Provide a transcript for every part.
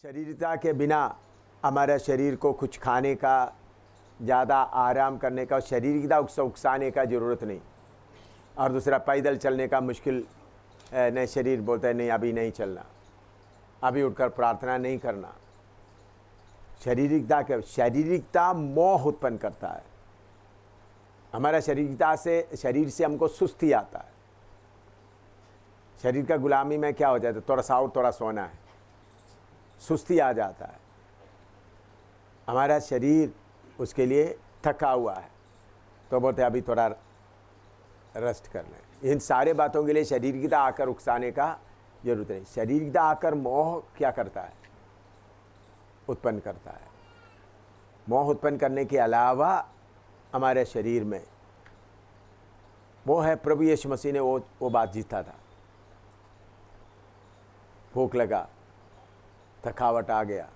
शरीरता के बिना हमारा शरीर को कुछ खाने का, ज़्यादा आराम करने का, शरीरता उकसाने का ज़रूरत नहीं। और दूसरा, पैदल चलने का मुश्किल नहीं, शरीर बोलता है नहीं अभी नहीं चलना, अभी उठकर प्रार्थना नहीं करना। शारीरिकता मोह उत्पन्न करता है। हमारा शरीर से हमको सुस्ती आता है। शरीर का गुलामी में क्या हो जाता है, थोड़ा सा और थोड़ा सोना है, सुस्ती आ जाता है। हमारा शरीर उसके लिए थका हुआ है तो बोलते अभी थोड़ा रेस्ट कर लें। इन सारे बातों के लिए शरीरता आकर उकसाने का जरूरत नहीं। शरीरता आकर मोह क्या करता है, उत्पन्न करता है। मोह उत्पन्न करने के अलावा हमारे शरीर में वो है, प्रभु यीशु मसीह ने वो बात जीता था। भूख लगा, थकावट आ गया,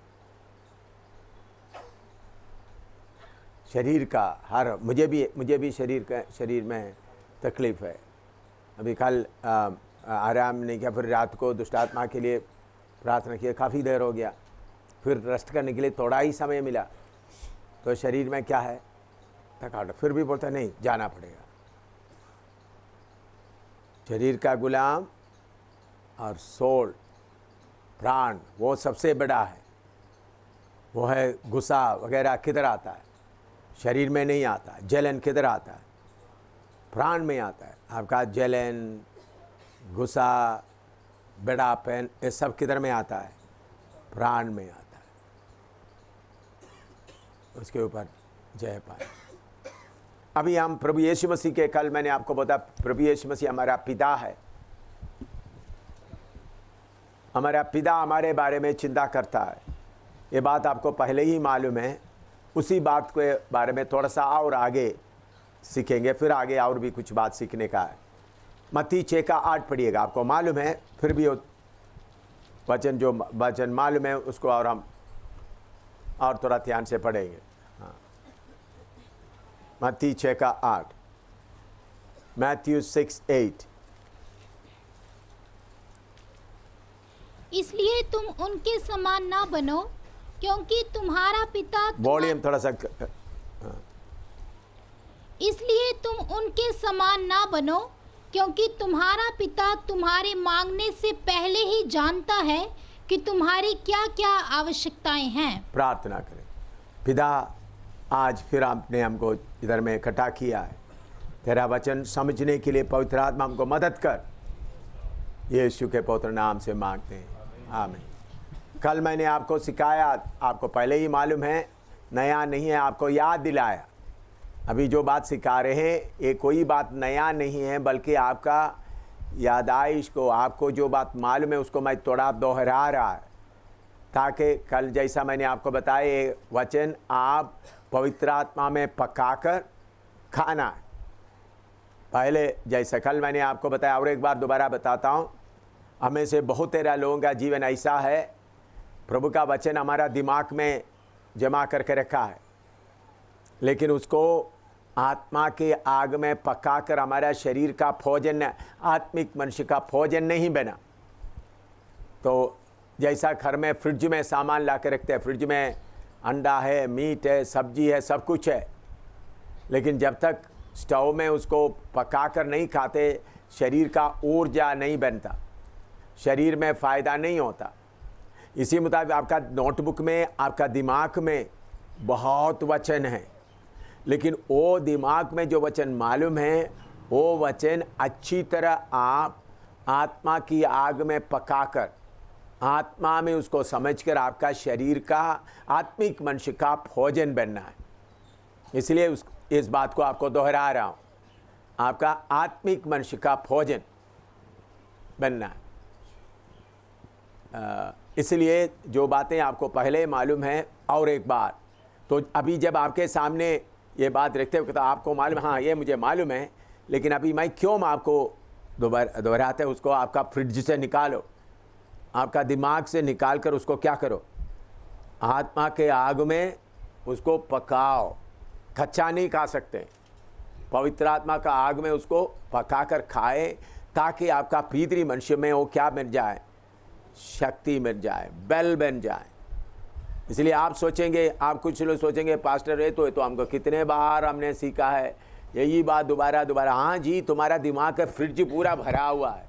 शरीर का हर मुझे भी शरीर में तकलीफ़ है। अभी कल आराम नहीं किया, फिर रात को दुष्टात्मा के लिए प्रार्थना किया, काफ़ी देर हो गया, फिर रेस्ट करने के लिए थोड़ा ही समय मिला तो शरीर में क्या है, थकावट। फिर भी बोलता नहीं जाना पड़ेगा। शरीर का गुलाम और सोल, प्राण, वो सबसे बड़ा है। वो है गुस्सा वगैरह किधर आता है, शरीर में नहीं आता। जलन किधर आता है, प्राण में आता है। आपका जलन, गुस्सा, बड़ापन, ये सब किधर में आता है, प्राण में आता है। उसके ऊपर जय पाए। अभी हम प्रभु यीशु मसीह के, कल मैंने आपको बताया प्रभु यीशु मसीह हमारा पिता है। हमारा पिता हमारे बारे में चिंता करता है। ये बात आपको पहले ही मालूम है। उसी बात के बारे में थोड़ा सा और आगे सीखेंगे, फिर आगे और भी कुछ बात सीखने का है। मत्ती 6:8 पढ़िएगा, आपको मालूम है, फिर भी वचन मालूम है उसको और हम और थोड़ा ध्यान से पढ़ेंगे। हाँ, मत्ती 6:8, मैथ्यू 6:8। इसलिए तुम उनके समान ना बनो, क्योंकि तुम्हारा पिता वॉल्यूम थोड़ा सा। इसलिए तुम उनके समान ना बनो, क्योंकि तुम्हारा पिता तुम्हारे मांगने से पहले ही जानता है कि तुम्हारी क्या क्या आवश्यकताएं हैं। प्रार्थना करें। पिता, आज फिर आपने हमको इधर में इकट्ठा किया है, तेरा वचन समझने के लिए पवित्र आत्मा हमको मदद कर, यीशु के पवित्र नाम से मांगते हैं, आमीन। कल मैंने आपको सिखाया, आपको पहले ही मालूम है, नया नहीं है, आपको याद दिलाया। अभी जो बात सिखा रहे हैं ये कोई बात नया नहीं है, बल्कि आपका यादाइश को, आपको जो बात मालूम है उसको मैं थोड़ा दोहरा रहा है, ताकि कल जैसा मैंने आपको बताया ये वचन आप पवित्र आत्मा में पकाकर खाना है। पहले जैसा कल मैंने आपको बताया, और एक बार दोबारा बताता हूँ, हमें से बहुत तेरा लोगों का जीवन ऐसा है, प्रभु का वचन हमारा दिमाग में जमा करके रखा है, लेकिन उसको आत्मा के आग में पकाकर हमारा शरीर का भोजन, आत्मिक मनुष्य का भोजन नहीं बना। तो जैसा घर में फ्रिज में सामान ला के रखते हैं, फ्रिज में अंडा है, मीट है, सब्जी है, सब कुछ है, लेकिन जब तक स्टोव में उसको पकाकर नहीं खाते, शरीर का ऊर्जा नहीं बनता, शरीर में फ़ायदा नहीं होता। इसी मुताबिक आपका नोटबुक में, आपका दिमाग में बहुत वचन है, लेकिन वो दिमाग में जो वचन मालूम है, वो वचन अच्छी तरह आप आत्मा की आग में पकाकर, आत्मा में उसको समझकर आपका शरीर का, आत्मिक मनुष्य का भोजन बनना है। इसलिए इस बात को आपको दोहरा रहा हूँ, आपका आत्मिक मनुष्य का भोजन बनना है। इसलिए जो बातें आपको पहले मालूम है, और एक बार तो अभी जब आपके सामने ये बात रखते हो तो आपको मालूम, हाँ ये मुझे मालूम है, लेकिन अभी मैं क्यों आपको दोहराते, उसको आपका फ्रिज से निकालो, आपका दिमाग से निकाल कर उसको क्या करो, आत्मा के आग में उसको पकाओ। कच्चा नहीं खा सकते, पवित्र आत्मा का आग में उसको पकाकर खाए, ताकि आपका भीतरी मनुष्य में वो क्या बन जाए, शक्ति मिल जाए, बल बन जाए। इसलिए आप सोचेंगे, आप कुछ लोग सोचेंगे पास्टर ये तो हमको कितने बार हमने सीखा है, यही बात दोबारा दोबारा। हाँ जी, तुम्हारा दिमाग का फ्रिज पूरा भरा हुआ है।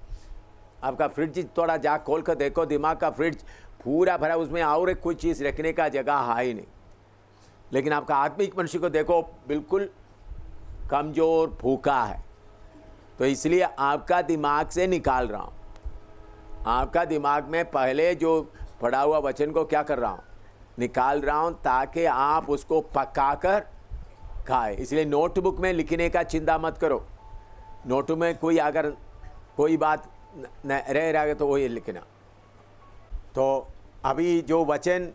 आपका फ्रिज थोड़ा जा खोल कर देखो, दिमाग का फ्रिज पूरा भरा, उसमें और एक कोई चीज़ रखने का जगह है ही नहीं। लेकिन आपका आत्मिक मनुष्य को देखो, बिल्कुल कमज़ोर भूखा है। तो इसलिए आपका दिमाग से निकाल रहा हूँ, आपका दिमाग में पहले जो पढ़ा हुआ वचन को क्या कर रहा हूँ, निकाल रहा हूँ, ताकि आप उसको पकाकर खाए। इसलिए नोटबुक में लिखने का चिंता मत करो। नोटबुक में कोई अगर कोई बात रह रहा है तो वही लिखना। तो अभी जो वचन,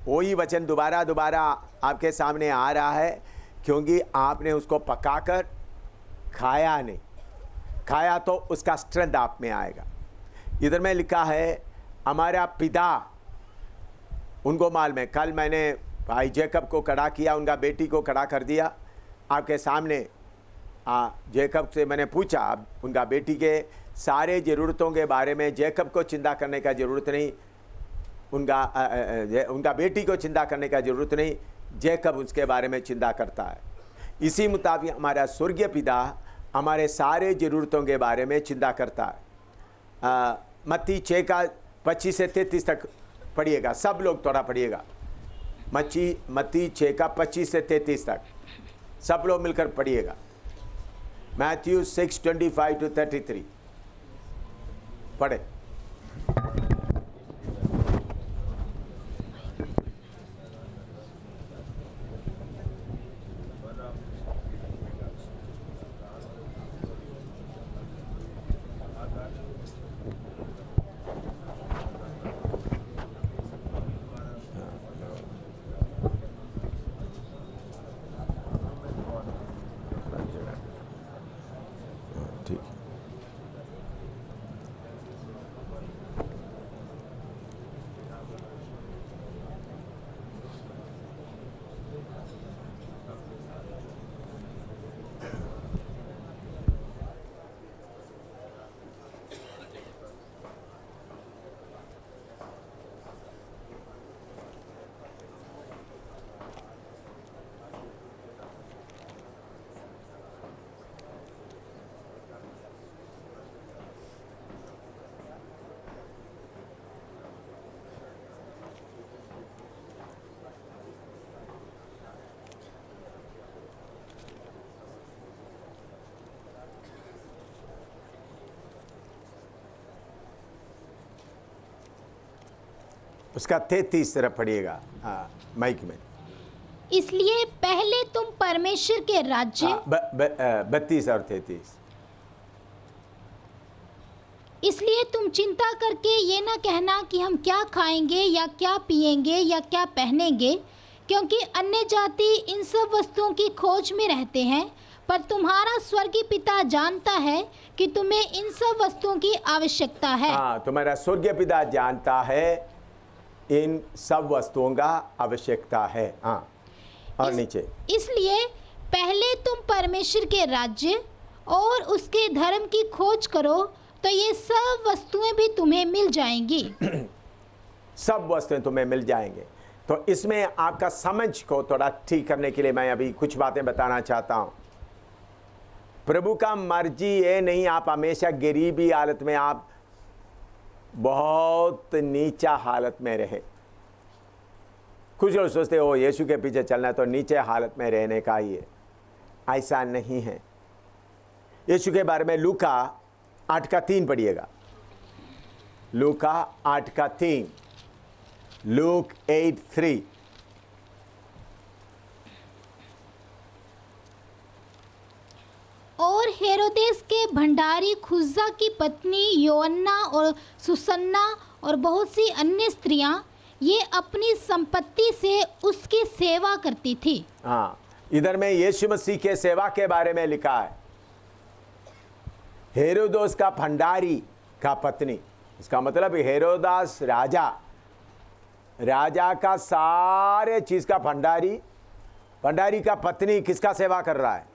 वही वचन दोबारा दोबारा आपके सामने आ रहा है, क्योंकि आपने उसको पकाकर खाया नहीं। खाया तो उसका स्ट्रेंथ आप में आएगा। इधर में लिखा है हमारा पिता, उनको मालूम है। कल मैंने भाई जेकब को खड़ा किया, उनका बेटी को खड़ा कर दिया आपके सामने। जेकब से मैंने पूछा, उनका बेटी के सारे ज़रूरतों के बारे में जेकब को चिंता करने का ज़रूरत नहीं, उनका बेटी को चिंता करने का ज़रूरत नहीं, जेकब उसके बारे में चिंता करता है। इसी मुताबिक हमारा स्वर्गीय पिता हमारे सारे ज़रूरतों के बारे में चिंता करता है। मत्ती 6 का 25 से 33 तक पढ़िएगा, सब लोग थोड़ा पढ़िएगा। मत्ती 6 का 25 से 33 तक सब लोग मिलकर पढ़िएगा। मैथ्यू 6:25 to 33 पढ़े। ठीक है। उसका 33 तरफ पढ़िएगा। हाँ, माइक में। इसलिए पहले तुम परमेश्वर के राज्य, 32 और 33। इसलिए तुम चिंता करके ये ना कहना कि हम क्या खाएंगे या क्या पिएंगे या क्या पहनेंगे, क्योंकि अन्य जाति इन सब वस्तुओं की खोज में रहते हैं। पर तुम्हारा स्वर्गीय पिता जानता है कि तुम्हें इन सब वस्तुओं की आवश्यकता है। हाँ, तुम्हारा स्वर्गीय पिता जानता है इन सब वस्तुओं का आवश्यकता है। हाँ, और नीचे, इसलिए पहले तुम परमेश्वर के राज्य और उसके धर्म की खोज करो, तो ये सब वस्तुएं भी तुम्हें मिल जाएंगी। सब वस्तुएं तुम्हें मिल जाएंगे। तो इसमें आपका समझ को थोड़ा ठीक करने के लिए मैं अभी कुछ बातें बताना चाहता हूं। प्रभु का मर्जी ये नहीं आप हमेशा गरीबी हालत में, आप बहुत नीचा हालत में रहे। कुछ लोग सोचते हो यीशु के पीछे चलना तो नीचे हालत में रहने का ही है। ऐसा नहीं है। यीशु के बारे में लूका 8 का 3 पढ़िएगा। लूका 8 का 3, लूक 8:3। और हेरोदेस के भंडारी खुजा की पत्नी योअन्ना और सुसन्ना और बहुत सी अन्य स्त्रियां ये अपनी संपत्ति से उसकी सेवा करती थी। हाँ, इधर में यीशु मसीह के सेवा के बारे में लिखा है। हेरोदेस का भंडारी का पत्नी, इसका मतलब हेरोदास राजा का सारे चीज का भंडारी का पत्नी किसका सेवा कर रहा है?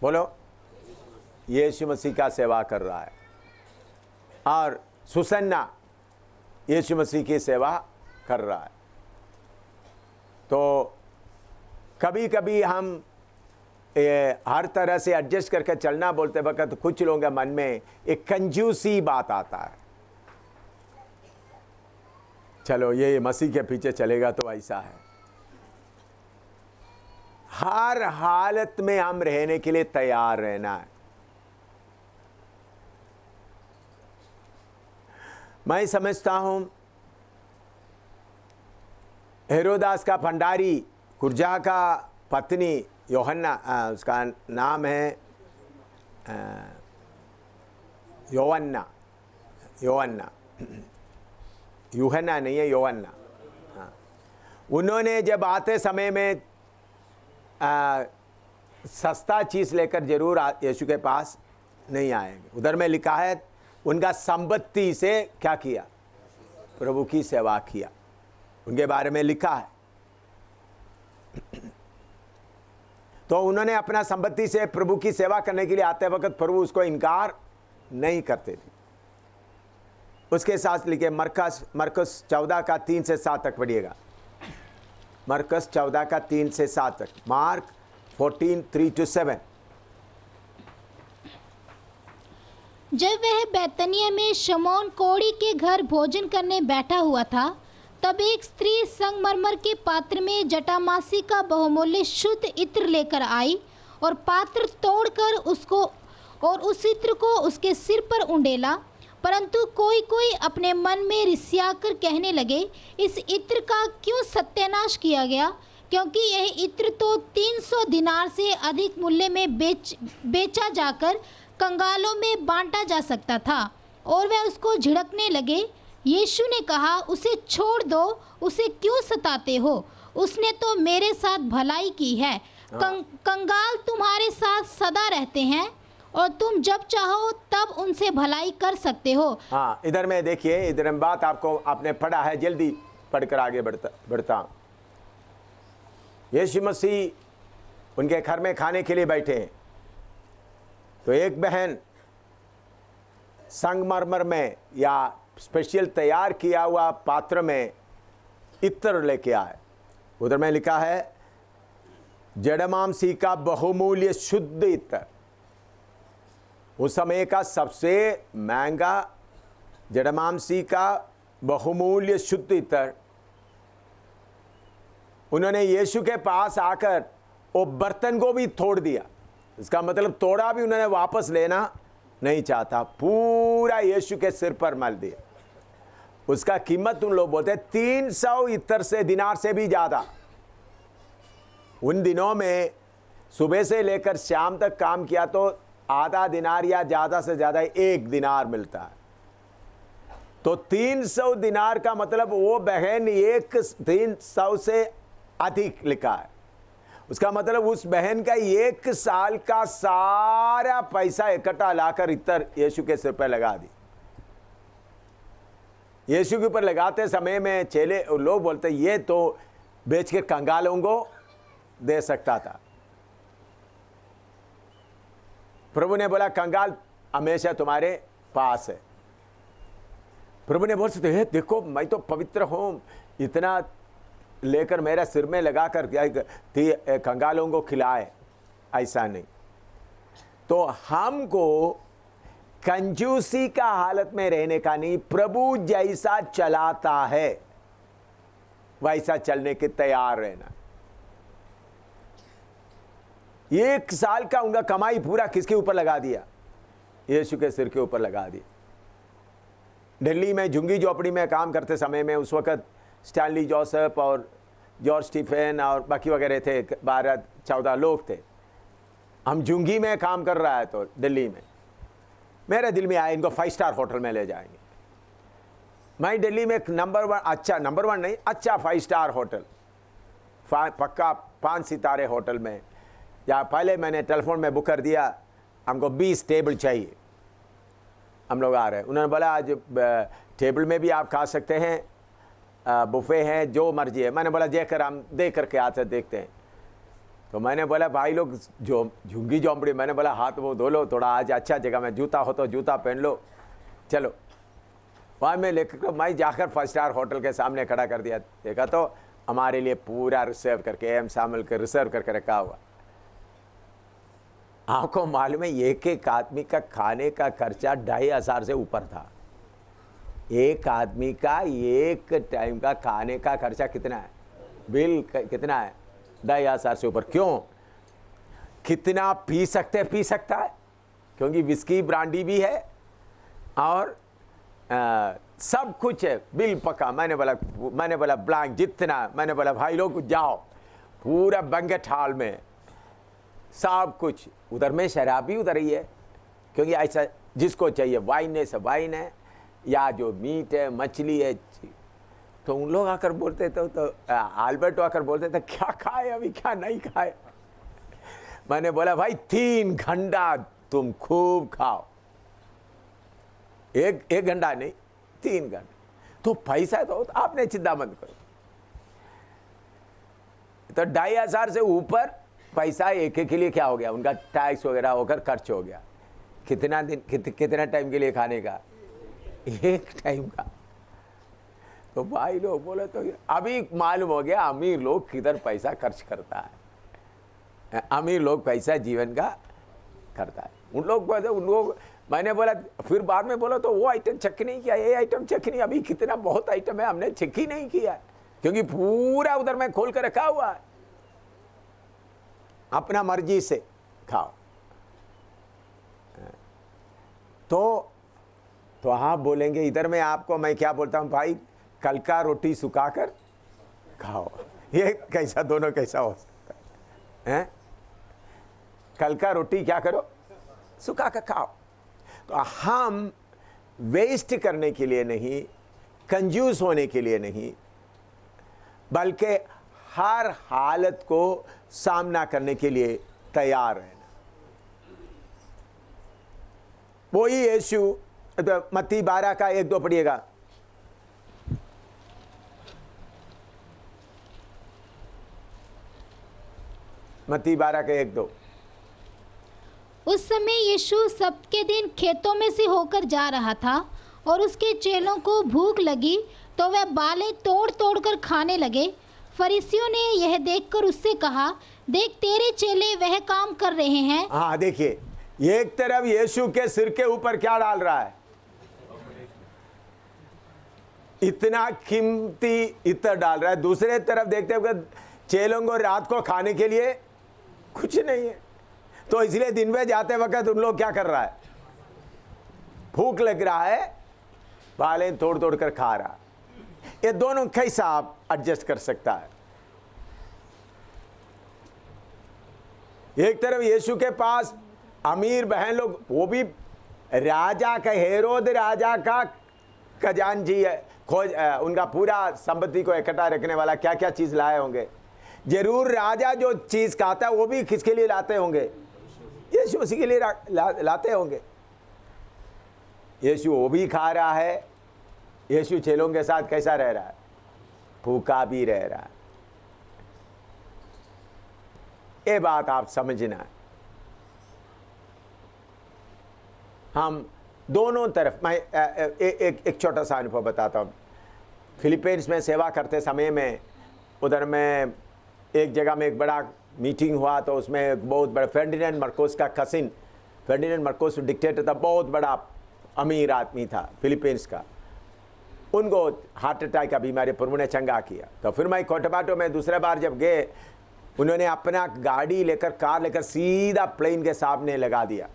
बोलो, यीशु मसीह का सेवा कर रहा है। और सुसन्ना यीशु मसीह की सेवा कर रहा है। तो कभी कभी हम हर तरह से एडजस्ट करके चलना बोलते वक्त कुछ लोगों के मन में एक कंजूसी बात आता है, चलो ये मसीह के पीछे चलेगा तो ऐसा है। हर हालत में हम रहने के लिए तैयार रहना है। मैं समझता हूं हेरोदास का भंडारी कुरजा का पत्नी यूहन्ना, उसका नाम है यूहन्ना नहीं है, यूहन्ना। उन्होंने जब आते समय में सस्ता चीज़ लेकर जरूर यीशु के पास नहीं आएंगे। उधर में लिखा है उनका संपत्ति से क्या किया, प्रभु की सेवा किया, उनके बारे में लिखा है। तो उन्होंने अपना संपत्ति से प्रभु की सेवा करने के लिए आते वक्त प्रभु उसको इनकार नहीं करते थे। उसके साथ लिखे मरकुस 14 का 3 से 7 तक पढ़िएगा। मरकुस 14 का 3 से 7 तक, मार्क 14:3-7। जब वह बैतनिया में शमौन कोढ़ी के घर भोजन करने बैठा हुआ था, तब एक स्त्री संगमरमर के पात्र में जटामासी का बहुमूल्य शुद्ध इत्र लेकर आई और पात्र तोड़कर उसको और उस इत्र को उसके सिर पर उंडेला। परंतु कोई कोई अपने मन में रिसियाकर कहने लगे, इस इत्र का क्यों सत्यानाश किया गया, क्योंकि यह इत्र तो 300 दिनार से अधिक मूल्य में बेचा जाकर कंगालों में बांटा जा सकता था। और वे उसको झिड़कने लगे। यीशु ने कहा, उसे छोड़ दो, उसे क्यों सताते हो, उसने तो मेरे साथ भलाई की है। कंगाल तुम्हारे साथ सदा रहते हैं और तुम जब चाहो तब उनसे भलाई कर सकते हो। हाँ, इधर में देखिए, इधर में बात आपने पढ़ा है, जल्दी पढ़कर आगे बढ़ता हूं। यीशु मसीह उनके घर में खाने के लिए बैठे हैं, तो एक बहन संगमरमर में या स्पेशल तैयार किया हुआ पात्र में इत्र लेके आए। उधर में लिखा है जड़मांसी का बहुमूल्य शुद्ध इत्र, उस समय का सबसे महंगा जड़मांसी का बहुमूल्य शुद्ध इत्र। उन्होंने यीशु के पास आकर वो बर्तन को भी तोड़ दिया। इसका मतलब तोड़ा भी उन्होंने वापस लेना नहीं चाहता, पूरा यीशु के सिर पर मल दिया। उसका कीमत उन लोग बोलते 300 इत्र से दिनार से भी ज्यादा। उन दिनों में सुबह से लेकर शाम तक काम किया तो आधा दिनार या ज्यादा से ज्यादा 1 दिनार मिलता है। तो 300 दिनार का मतलब वो बहन 300 से अधिक लिखा है। उसका मतलब उस बहन का 1 साल का सारा पैसा इकट्ठा लाकर इत्र यीशु के सिर पर लगा दी। यीशु के ऊपर लगाते समय में चेले लोग बोलते ये तो बेच के कंगालों को दे सकता था। प्रभु ने बोला कंगाल हमेशा तुम्हारे पास है। प्रभु ने बोल सकते देखो मैं तो पवित्र हूं, इतना लेकर मेरा सिर में लगाकर कंगालों को खिलाए, ऐसा नहीं। तो हमको कंजूसी का हालत में रहने का नहीं, प्रभु जैसा चलाता है वैसा चलने के तैयार रहना। 1 साल का उनका कमाई पूरा किसके ऊपर लगा दिया, यीशु के सिर के ऊपर लगा दिया। दिल्ली में झुंगी झोपड़ी में काम करते समय में उस वक्त स्टैनली जोसेफ और जॉर्ज स्टीफन और बाकी वगैरह थे, 12-14 लोग थे। हम झुंगी में काम कर रहा है तो दिल्ली में मेरे दिल में आया इनको 5 स्टार होटल में ले जाएंगे। मैं दिल्ली में एक नंबर 1 नहीं, अच्छा 5 स्टार होटल, पक्का 5 सितारे होटल में, या पहले मैंने टेलीफोन में बुक कर दिया, हमको 20 टेबल चाहिए, हम लोग आ रहे हैं। उन्होंने बोला आज टेबल में भी आप खा सकते हैं, बुफे हैं, जो मर्जी है। मैंने बोला जेकर हम देख करके आते देखते हैं। तो मैंने बोला भाई लोग जो झुंगी झोंपड़ी, मैंने बोला हाथ वो धो लो थोड़ा, आज अच्छा जगह में, जूता हो तो जूता पहन लो, चलो। वहाँ में लेकर मैं जाकर 5 स्टार होटल के सामने खड़ा कर दिया। देखा तो हमारे लिए पूरा रिजर्व करके, एम शामिल कर रिजर्व करके रखा हुआ। आपको मालूम है एक एक आदमी का खाने का खर्चा 2,500 से ऊपर था। एक आदमी का एक टाइम का खाने का खर्चा कितना है? बिल कितना है? 2,500 से ऊपर। क्यों? कितना पी सकता है, क्योंकि विस्की ब्रांडी भी है और सब कुछ है, बिल पका। मैंने बोला ब्लैंक जितना, मैंने बोला भाई लोग जाओ पूरा बैंकेट हॉल में सब कुछ। उधर में शराब भी उधर ही है, क्योंकि ऐसा जिसको चाहिए वाइन है सब वाइन है, या जो मीट है मछली है। तो उन लोग आकर बोलते थे, तो आल्बर्टो आकर बोलते थे क्या खाए अभी, क्या नहीं खाए। मैंने बोला भाई 3 घंटा तुम खूब खाओ, एक घंटा नहीं 3 घंटा। तो पैसा तो आपने चिंता मत करो। तो 2,500 से ऊपर पैसा एक के लिए क्या हो गया, उनका टैक्स वगैरह होकर खर्च हो गया। कितना दिन कितना टाइम के लिए खाने का? एक टाइम का। तो भाई लोग बोले तो अभी मालूम हो गया अमीर लोग किधर पैसा खर्च करता है। अमीर लोग पैसा जीवन का करता है। उन लोग मैंने बोला, फिर बाद में बोला तो वो आइटम चेक नहीं किया, ये आइटम चेक नहीं, अभी कितना बहुत आइटम है हमने चेक ही नहीं किया, क्योंकि पूरा उधर में खोल कर रखा हुआ है। अपना मर्जी से खाओ। तो आप बोलेंगे इधर में आपको मैं क्या बोलता हूं, भाई कल का रोटी सुखाकर खाओ। ये कैसा, दोनों कैसा हो सकता है? कल का रोटी क्या करो, सुखा कर खाओ। तो हम वेस्ट करने के लिए नहीं, कंजूस होने के लिए नहीं, बल्कि हर हालत को सामना करने के लिए तैयार रहना। वही यीशु, तो मत्ती 12 का 1-2 पढ़िएगा। मत्ती 12 के 1-2। उस समय यीशु सबके दिन खेतों में से होकर जा रहा था और उसके चेलों को भूख लगी तो वह बालें तोड़ तोड़ कर खाने लगे। फरीसियों ने यह देखकर उससे कहा, देख तेरे चेले वह काम कर रहे हैं। हाँ देखिए, एक तरफ यीशु के सिर के ऊपर क्या डाल रहा है, इतना कीमती इत्र डाल रहा है। दूसरे तरफ देखते हुए चेलों को रात को खाने के लिए कुछ नहीं है, तो इसलिए दिन में जाते वक्त उन लोग क्या कर रहा है, भूख लग रहा है, बालें तोड़ तोड़ कर खा रहा। ये दोनों कैसा आप एडजस्ट कर सकता है? एक तरफ यीशु के पास अमीर बहन लोग, वो भी राजा का, हेरोद राजा का खजांची है, खोज उनका पूरा संपत्ति को इकट्ठा रखने वाला, क्या क्या चीज लाए होंगे। जरूर राजा जो चीज खाता है वो भी किसके लिए लाते होंगे, यीशु उसी के लिए लाते होंगे। यीशु वो भी खा रहा है। यीशु चेलों के साथ कैसा रह रहा है, भूखा भी रह रहा है। ये बात आप समझना। हम दोनों तरफ, मैं एक छोटा सा अनुभव बताता हूँ। फिलीपींस में सेवा करते समय में उधर में एक जगह में एक बड़ा मीटिंग हुआ, तो उसमें एक बहुत बड़ा फर्डिनेंड मार्कोस का कसिन, फर्डिनेंड मार्कोस डिक्टेटर था, बहुत बड़ा अमीर आदमी था फिलीपींस का। उनको हार्ट अटैक का बीमारी, प्रभु ने चंगा किया। तो फिर मैं कोटाबाटो में दूसरे बार जब गए, उन्होंने अपना गाड़ी लेकर, कार लेकर सीधा प्लेन के सामने लगा दिया।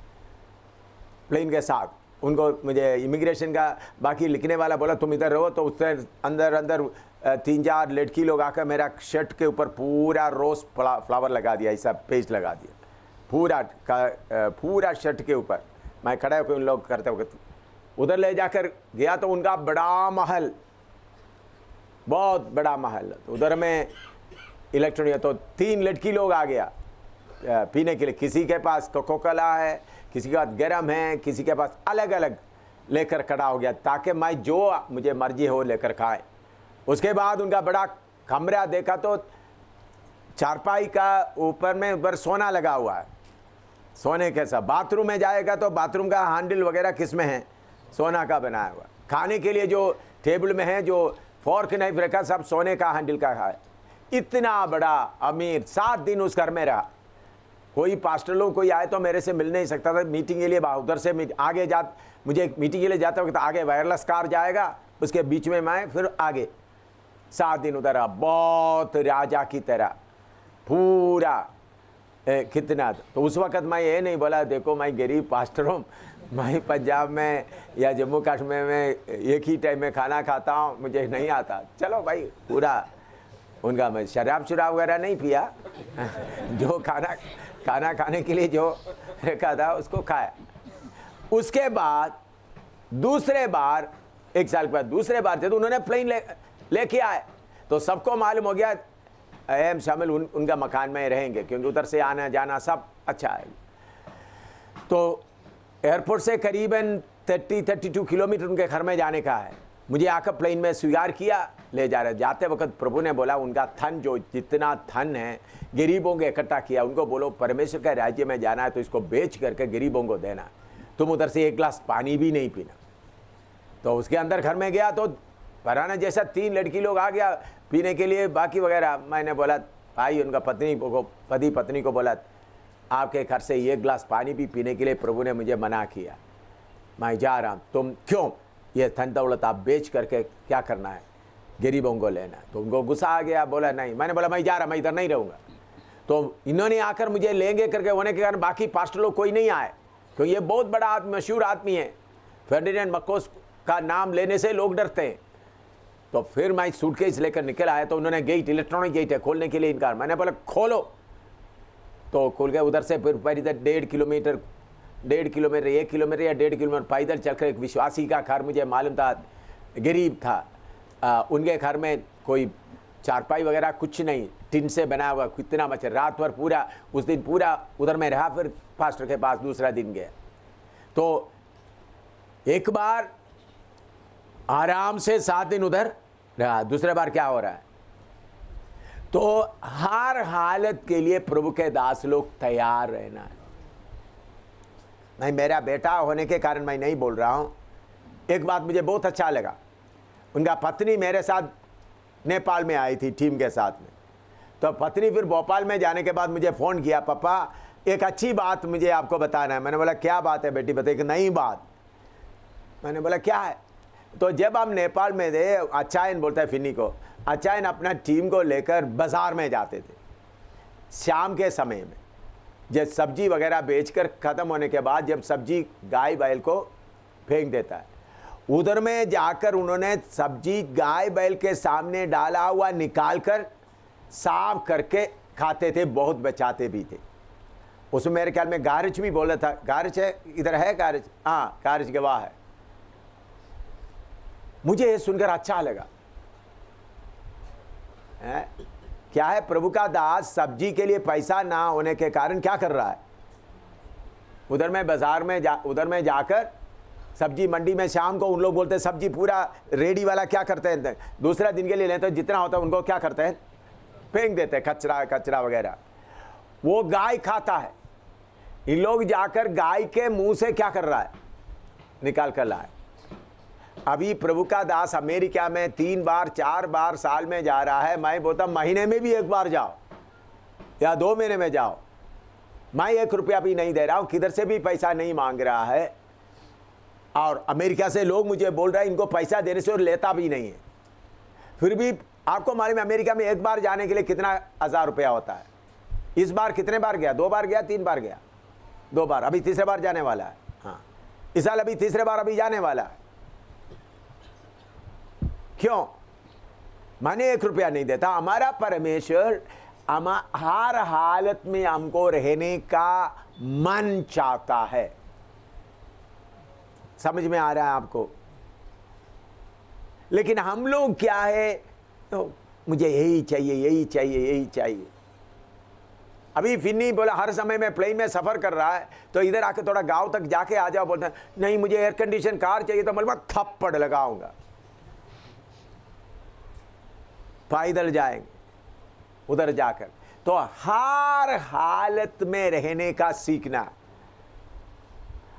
प्लेन के साथ उनको, मुझे इमिग्रेशन का बाकी लिखने वाला बोला तुम इधर रहो, तो उससे अंदर 3-4 लड़की लोग आकर मेरा शर्ट के ऊपर पूरा रोज फ्लावर लगा दिया, ऐसा पेज लगा दिया पूरा शर्ट के ऊपर। मैं खड़ा होकर उन लोग करते वक्त उधर ले जाकर गया, तो उनका बड़ा महल, बहुत बड़ा महल, तो उधर में इलेक्ट्रॉनिक, तो 3 लड़की लोग आ गया पीने के लिए। किसी के पास कोको कोला है, किसी के पास गरम है, किसी के पास अलग अलग लेकर खड़ा हो गया, ताकि मैं जो मुझे मर्जी हो लेकर खाए। उसके बाद उनका बड़ा कमरा देखा, तो चारपाई का ऊपर में ऊपर सोना लगा हुआ है, सोने के सब। बाथरूम में जाएगा तो बाथरूम का हैंडल वगैरह किस में है, सोना का बनाया हुआ। खाने के लिए जो टेबल में है, जो फोर्क नाइफ रखा, सब सोने का हैंडल का है। इतना बड़ा अमीर 7 दिन उस घर में रहा। कोई पास्टर लोग कोई आए तो मेरे से मिल नहीं सकता था। मीटिंग के लिए उधर से आगे मुझे मीटिंग के लिए जाता वक्त आगे वायरलेस कार जाएगा, उसके बीच में मैं फिर आगे 7 दिन उधर रहा, बहुत राजा की तरह पूरा कितना। तो उस वक्त मैं ये नहीं बोला देखो मैं गरीब पास्टर हूँ, मैं पंजाब में या जम्मू कश्मीर में एक ही टाइम में खाना खाता हूँ, मुझे नहीं आता। चलो भाई पूरा उनका, मैं शराब वगैरह नहीं पिया जो खाना खाने के लिए जो रखा था उसको खाया। उसके बाद दूसरे बार 1 साल के बाद दूसरे बार थे तो उन्होंने प्लेन लेके आए, तो सबको मालूम हो गया अहम शामिल उनका मकान में रहेंगे क्योंकि उधर से आना जाना सब अच्छा है। तो एयरपोर्ट से करीबन 32 किलोमीटर उनके घर में जाने का है। मुझे आकर प्लेन में स्वीकार किया, ले जा रहे। जाते वक्त प्रभु ने बोला उनका धन जो जितना धन है गरीबों को इकट्ठा किया, उनको बोलो परमेश्वर के राज्य में जाना है तो इसको बेच करके गरीबों को देना, तुम उधर से 1 गिलास पानी भी नहीं पीना। तो उसके अंदर घर में गया तो पराना जैसा 3 लड़की लोग आ गया पीने के लिए बाकी वगैरह। मैंने बोला भाई उनका पति पत्नी को बोला आपके घर से 1 गिलास पानी भी पीने के लिए प्रभु ने मुझे मना किया, मैं जा रहा हूँ, तुम क्यों ये धन दौलत आप बेच करके क्या करना है, गरीबों को लेना। तो उनको गुस्सा आ गया, बोला नहीं। मैंने बोला मैं जा रहा, मैं इधर नहीं रहूँगा। तो इन्होंने आकर मुझे लेंगे करके होने के कारण बाकी पास्टर लोग कोई नहीं आए, क्योंकि ये बहुत बड़ा मशहूर आदमी है, फर्डिनेंड मार्कोस का नाम लेने से लोग डरते हैं। तो फिर मैं सूटकेस लेकर निकल आया तो उन्होंने गेट, इलेक्ट्रॉनिक गेट है, खोलने के लिए इनकार। मैंने बोला खोलो, तो खोल गए। उधर से फिर 1.5 किलोमीटर 1 किलोमीटर या 1.5 किलोमीटर पैदल चलकर एक विश्वासी का घर मुझे मालूम था, गरीब था। उनके घर में कोई चारपाई वगैरह कुछ नहीं, टिन से बना हुआ, कितना मच्छर। रात भर पूरा उस दिन पूरा उधर में रहा, फिर पास्टर के पास दूसरा दिन गया। तो एक बार आराम से 7 दिन उधर रहा, दूसरे बार क्या हो रहा है। तो हर हालत के लिए प्रभु के दास लोग तैयार रहना है। नहीं, मेरा बेटा होने के कारण मैं नहीं बोल रहा हूं। एक बात मुझे बहुत अच्छा लगा, उनका पत्नी मेरे साथ नेपाल में आई थी टीम के साथ में। तो पत्नी फिर भोपाल में जाने के बाद मुझे फ़ोन किया, पापा एक अच्छी बात मुझे आपको बताना है। मैंने बोला क्या बात है बेटी, बताइए। एक नई बात। मैंने बोला क्या है। तो जब हम नेपाल में थे, अचायन बोलता है फिन्नी को, अचायन अपना टीम को लेकर बाज़ार में जाते थे शाम के समय में, जब सब्जी वगैरह बेचकर ख़त्म होने के बाद जब सब्जी गाय बैल को फेंक देता है, उधर में जाकर उन्होंने सब्जी गाय बैल के सामने डाला हुआ निकाल कर साफ करके खाते थे, बहुत बचाते भी थे। उसमें मेरे ख्याल में गारिच भी बोला था, गारिच है इधर है, गारिच, हाँ गारिच गवाह है। मुझे ये सुनकर अच्छा लगा है? क्या है, प्रभु का दास सब्जी के लिए पैसा ना होने के कारण क्या कर रहा है, उधर में बाजार में उधर में जाकर सब्जी मंडी में शाम को उन लोग बोलते हैं सब्जी पूरा रेडी वाला क्या करते हैं, दूसरा दिन के लिए लेते हैं, जितना होता है उनको क्या करते हैं फेंक देते हैं, कचरा वगैरह। वो गाय खाता है, इन लोग जाकर गाय के मुंह से क्या कर रहा है, निकाल कर लाए। अभी प्रभु का दास अमेरिका में 3 बार 4 बार साल में जा रहा है। मैं बोलता महीने में भी 1 बार जाओ या 2 महीने में जाओ, मैं 1 रुपया भी नहीं दे रहा हूं, किधर से भी पैसा नहीं मांग रहा है। और अमेरिका से लोग मुझे बोल रहे हैं इनको पैसा देने से और लेता भी नहीं है। फिर भी आपको मालूम है अमेरिका में 1 बार जाने के लिए कितना 1000 रुपया होता है। इस बार कितने बार गया, 2 बार गया, 3 बार गया, 2 बार, अभी तीसरे बार जाने वाला है। हाँ, इस साल अभी तीसरे बार अभी जाने वाला है। क्यों? मैंने 1 रुपया नहीं देता। हमारा परमेश्वर हर हालत में हमको रहने का मन चाहता है। समझ में आ रहा है आपको? लेकिन हम लोग क्या है, तो मुझे यही चाहिए, यही चाहिए, यही चाहिए। अभी फिन्नी बोला हर समय में प्लेन में सफर कर रहा है, तो इधर आके थोड़ा गांव तक जाके आ जाओ, बोलते हैं नहीं मुझे एयर कंडीशन कार चाहिए, तो मैं थप्पड़ लगाऊंगा। पैदल जाएंगे उधर जाकर। तो हर हालत में रहने का सीखना।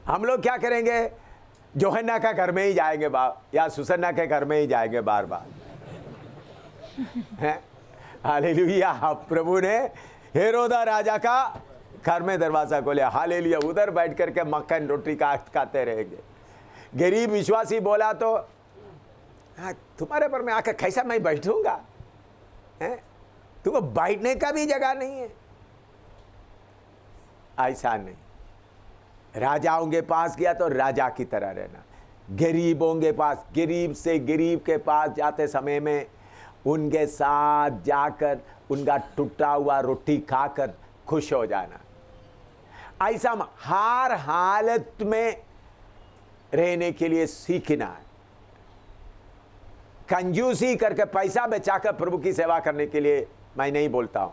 हम लोग क्या करेंगे, जोहन्ना का घर में ही जाएंगे या सुसन्ना के घर में ही जाएंगे बार बार है। हालेलुया। प्रभु ने हेरोदा राजा का घर में दरवाजा खोला। हालेलुया। उधर बैठ करके मक्खन रोटी खाते रहेंगे। गरीब विश्वासी बोला तो तुम्हारे पर मैं आकर कैसा मैं बैठूंगा, तुमको बैठने का भी जगह नहीं है। ऐसा नहीं, राजाओं के पास गया तो राजा की तरह रहना, गरीबों के पास, गरीब से गरीब के पास जाते समय में उनके साथ जाकर उनका टूटा हुआ रोटी खाकर खुश हो जाना। ऐसा हर हालत में रहने के लिए सीखना है। कंजूसी करके पैसा बचाकर प्रभु की सेवा करने के लिए मैं नहीं बोलता हूं,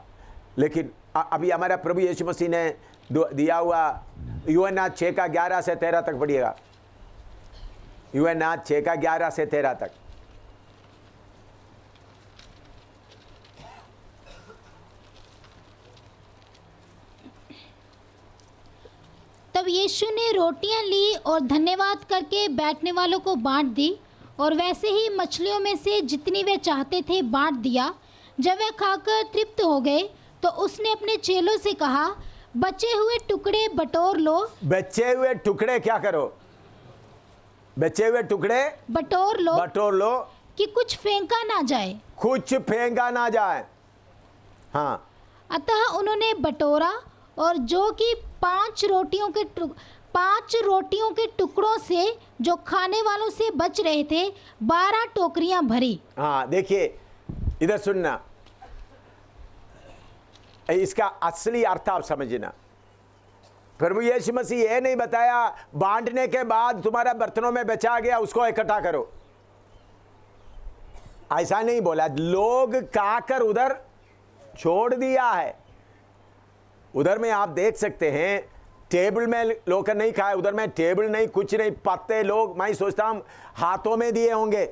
लेकिन अभी हमारा प्रभु यीशु मसीह ने दिया हुआ यूहन्ना 6:11 से 13 तक पढ़िएगा। यूहन्ना 6:11 से 13 तक। तब यीशु ने रोटियां ली और धन्यवाद करके बैठने वालों को बांट दी, और वैसे ही मछलियों में से जितनी वे चाहते थे बांट दिया। जब वे खाकर तृप्त हो गए तो उसने अपने चेलों से कहा, बचे हुए टुकड़े बटोर लो। बचे हुए टुकड़े क्या करो? बचे हुए टुकड़े बटोर लो कि कुछ फेंका ना जाए। कुछ फेंका ना जाए। हाँ। अतः उन्होंने बटोरा, और जो कि 5 रोटियों के टुकड़ों से जो खाने वालों से बच रहे थे 12 टोकरियां भरी। हाँ, देखिए इधर सुनना, इसका असली अर्थ आप समझना। प्रभु यीशु मसीह ये नहीं बताया बांटने के बाद तुम्हारा बर्तनों में बचा गया उसको इकट्ठा करो, ऐसा नहीं बोला। लोग खाकर उधर छोड़ दिया है। उधर में आप देख सकते हैं टेबल में लोग नहीं खाए, उधर में टेबल नहीं, कुछ नहीं, पत्ते लोग मैं सोचता हूं हाथों में दिए होंगे,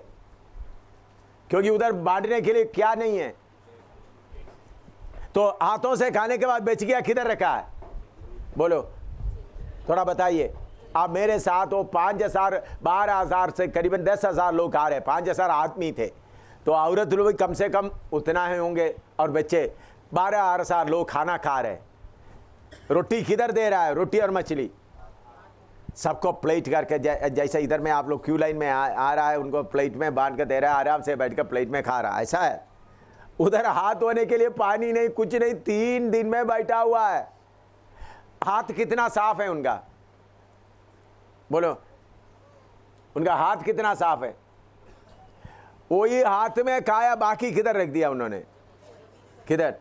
क्योंकि उधर बांटने के लिए क्या नहीं है। तो हाथों से खाने के बाद बच गया, किधर रखा है? बोलो थोड़ा बताइए। आप मेरे साथ हो 5,000 12,000 से करीबन 10,000 लोग आ रहे, 5,000 आदमी थे, तो औरत लोग कम से कम उतना ही होंगे और बच्चे 12,000 लोग खाना खा रहे। रोटी किधर दे रहा है? रोटी और मछली सबको प्लेट करके, जैसे इधर में आप लोग क्यू लाइन में आ रहा है, उनको प्लेट में बांध कर दे रहा है, आराम से बैठ कर प्लेट में खा रहा है, ऐसा है। उधर हाथ धोने के लिए पानी नहीं, कुछ नहीं, 3 दिन में बैठा हुआ है। हाथ कितना साफ है उनका? बोलो, उनका हाथ कितना साफ है? वही हाथ में खाया, बाकी किधर रख दिया उन्होंने? किधर?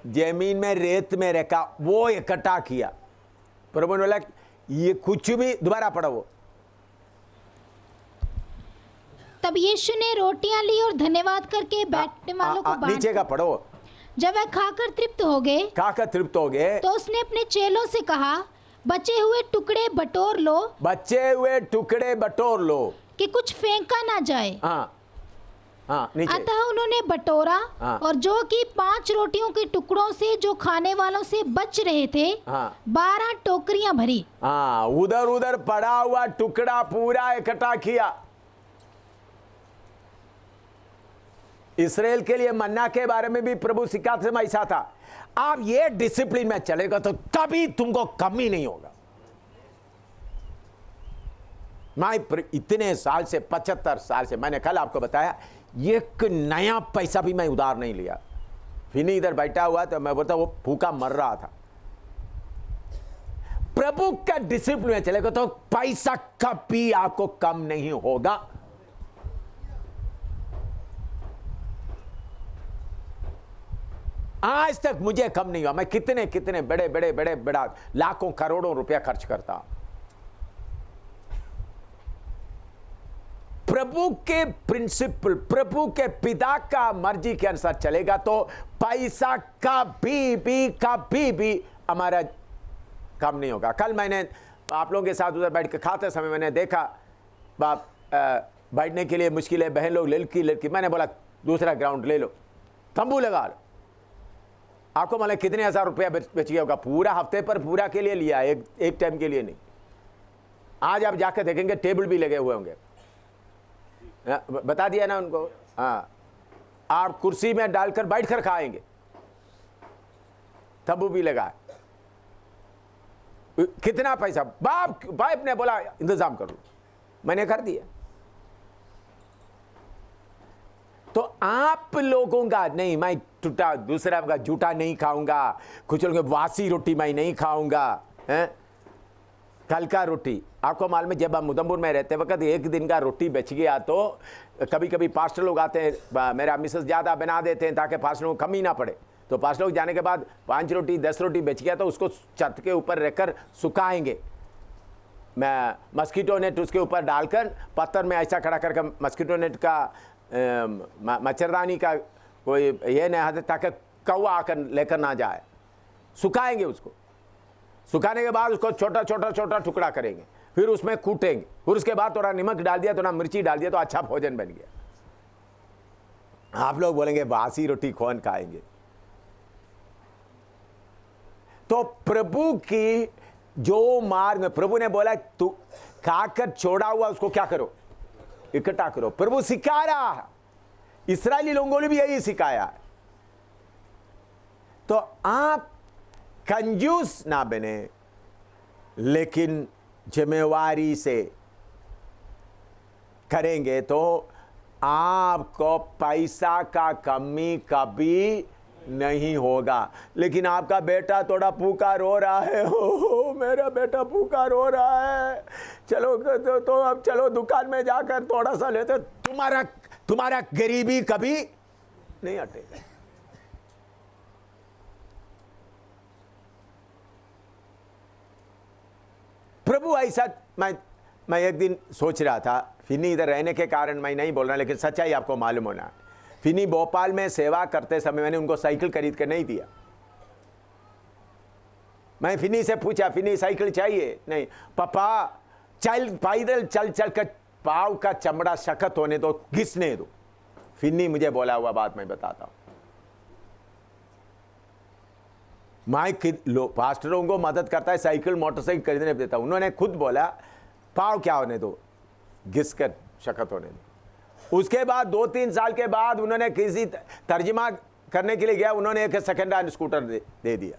जमीन में, रेत में रखा, वो इकट्ठा किया। प्रभु ने बोला ये कुछ भी, दोबारा पढ़ो वो। तब यीशु ने रोटियां ली और धन्यवाद करके बैठने वालों को बांट। नीचे का पढ़ो। जब वह खाकर तृप्त हो गए, तो उसने अपने चेलों से कहा, बचे हुए टुकड़े बटोर लो कि कुछ फेंका ना जाए। नीचे। अतः उन्होंने बटोरा, और जो कि 5 रोटियों के टुकड़ों से जो खाने वालों से बच रहे थे 12 टोकरियां भरी। उधर उधर पड़ा हुआ टुकड़ा पूरा इकट्ठा किया। इस्राएल के लिए मन्ना के बारे में भी प्रभु सिखाते समय ऐसा था, आप ये डिसिप्लिन में चलेगा तो कभी तुमको कमी नहीं होगा। मैं इतने साल से, 75 साल से, मैंने कल आपको बताया, एक नया पैसा भी मैं उधार नहीं लिया। फिर इधर बैठा हुआ तो मैं बोलता वो भूखा मर रहा था। प्रभु का डिसिप्लिन में चलेगा तो पैसा कभी आपको कम नहीं होगा। आज तक मुझे कम नहीं हुआ। मैं कितने कितने बड़ा लाखों करोड़ों रुपया खर्च करता हूं। प्रभु के प्रिंसिपल, प्रभु के पिता का मर्जी के अनुसार चलेगा तो पैसा कभी भी हमारा कम नहीं होगा। कल मैंने आप लोगों के साथ उधर बैठ के खाते समय मैंने देखा, बाप बैठने के लिए मुश्किल है, बहन लोग लड़की, मैंने बोला दूसरा ग्राउंड ले लो, तंबू लगा लो। आपको मतलब कितने 1000 रुपया बच गया होगा? पूरा हफ्ते पर पूरा के लिए लिया, एक टाइम के लिए नहीं। आज आप जाकर देखेंगे टेबल भी लगे हुए होंगे। बता दिया ना उनको। हाँ, आप कुर्सी में डालकर बैठकर खाएंगे, तंबू भी लगा। कितना पैसा? बाप ने बोला इंतजाम कर लो, मैंने कर दिया। तो आप लोगों का नहीं, मैं टूटा दूसरा का जूठा नहीं खाऊंगा, कुछ लोग वासी रोटी मैं नहीं खाऊंगा, कल का रोटी। आपको मालूम है, जब हम उधमपुर में रहते वक्त एक दिन का रोटी बच गया तो कभी कभी पास्टर लोग आते हैं, मेरा मिसेस ज़्यादा बना देते हैं ताकि पास्टर को कमी ना पड़े। तो पास्टर लोग जाने के बाद 5 रोटी 10 रोटी बच गया तो उसको छत के ऊपर रखकर सुखाएंगे। मैं मस्कीटो नेट उसके ऊपर डालकर पत्थर में ऐसा खड़ा करके मस्कीटो नेट का मच्छरदानी का कोई ये नहीं, ताकि कौवा आकर लेकर ना जाए। सुखाएंगे उसको, सुखाने के बाद उसको छोटा छोटा छोटा टुकड़ा करेंगे, फिर उसमें कूटेंगे, फिर उसके बाद थोड़ा नमक डाल दिया, थोड़ा मिर्ची डाल दिया तो अच्छा भोजन बन गया। आप लोग बोलेंगे बासी रोटी कौन खाएंगे? तो प्रभु की जो मार्ग में प्रभु ने बोला तू खाकर छोड़ा हुआ उसको क्या करो? इकट्ठा करो। प्रभु सिखा रहा है, इस्राएली लोगों ने भी यही सिखाया है। तो आप कंजूस ना बने, लेकिन जिम्मेवारी से करेंगे तो आपको पैसा का कमी कभी नहीं होगा। लेकिन आपका बेटा थोड़ा भूखा रो रहा है, हो मेरा बेटा भूखा रो रहा है, चलो तो अब चलो दुकान में जाकर थोड़ा सा लेते, तुम्हारा गरीबी कभी नहीं हटेगा। प्रभु ऐसा मैं एक दिन सोच रहा था, फिनी इधर रहने के कारण मैं नहीं बोल रहा, लेकिन सच्चाई आपको मालूम होना। फिनी भोपाल में सेवा करते समय मैंने उनको साइकिल खरीद कर नहीं दिया। मैं फिनी से पूछा, फिनी साइकिल चाहिए? नहीं पापा, पैदल चल चल कर पाव का चमड़ा सख्त होने दो, घिसने दो। फिनी मुझे बोला हुआ बात मैं बताता हूं। मैं पास्टरों को मदद करता है, साइकिल मोटरसाइकिल खरीदने देता हूं। उन्होंने खुद बोला पाव क्या होने दो, घिस कर सख्त होने दो। उसके बाद 2-3 साल के बाद उन्होंने किसी तर्जुमा करने के लिए गया, उन्होंने एक सेकंड हैंड स्कूटर दे दिया।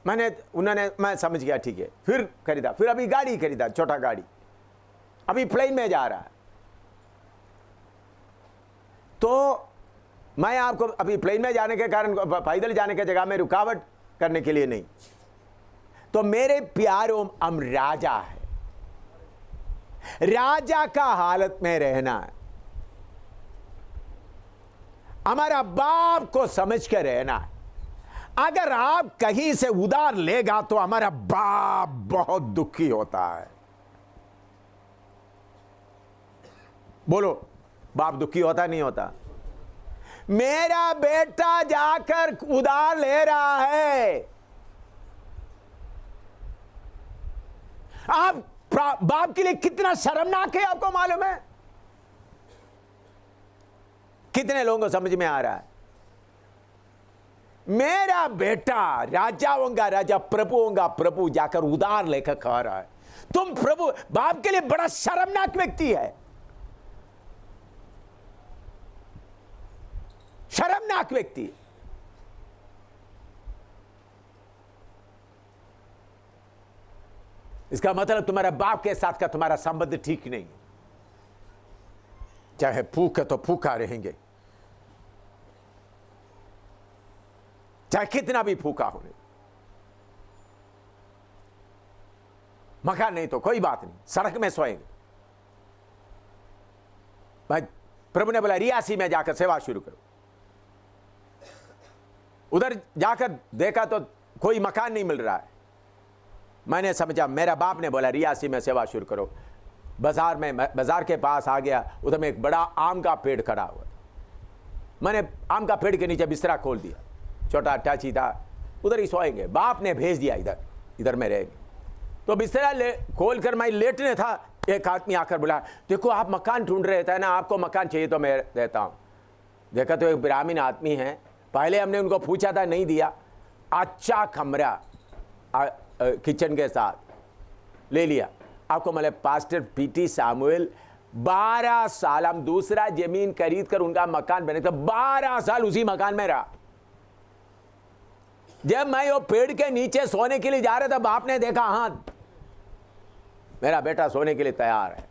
मैं समझ गया, ठीक है। फिर खरीदा, फिर अभी गाड़ी खरीदा, छोटा गाड़ी, अभी प्लेन में जा रहा है। तो मैं आपको अभी प्लेन में जाने के कारण, पैदल जाने के जगह में रुकावट करने के लिए नहीं। तो मेरे प्यारों, हम राजा है, राजा का हालत में रहना है, हमारा बाप को समझ कर रहना है। अगर आप कहीं से उधार लेगा तो हमारा बाप बहुत दुखी होता है। बोलो, बाप दुखी होता नहीं होता? मेरा बेटा जाकर उधार ले रहा है, आप बाप के लिए कितना शर्मनाक है, आपको मालूम है? कितने लोगों को समझ में आ रहा है? मेरा बेटा राजाओं का राजा, प्रभुओं का प्रभु जाकर उधार लेकर खा रहा है। तुम प्रभु, बाप के लिए बड़ा शर्मनाक व्यक्ति है, शर्मनाक व्यक्ति। इसका मतलब तुम्हारा बाप के साथ का तुम्हारा संबंध ठीक नहीं। चाहे भूख है तो भूखा रहेंगे, चाहे कितना भी भूखा होने। मकान नहीं तो कोई बात नहीं, सड़क में सोएंगे। भाई प्रभु ने बोला रियासी में जाकर सेवा शुरू करो। उधर जाकर देखा तो कोई मकान नहीं मिल रहा है। मैंने समझा, मेरा बाप ने बोला रियासी में सेवा शुरू करो। बाजार में, बाजार के पास आ गया, उधर में एक बड़ा आम का पेड़ खड़ा हुआ था। मैंने आम का पेड़ के नीचे बिस्तरा खोल दिया, छोटा अट्टाची था, उधर ही सोएंगे। बाप ने भेज दिया इधर में रहेंगे। तो बिस्तरा खोल कर मैं लेटने था, एक आदमी आकर बोला, देखो आप मकान ढूंढ रहे थे ना, आपको मकान चाहिए तो मैं देता हूँ। देखा तो एक ब्राह्मण आदमी है। पहले हमने उनको पूछा था, नहीं दिया। अच्छा कमरा किचन के साथ ले लिया। आपको मतलब पास्टर पीटी सामुएल 12 साल हम दूसरा जमीन खरीद कर उनका मकान बने, तो 12 साल उसी मकान में रहा। जब मैं वो पेड़ के नीचे सोने के लिए जा रहा था, बाप ने देखा हाँ मेरा बेटा सोने के लिए तैयार है।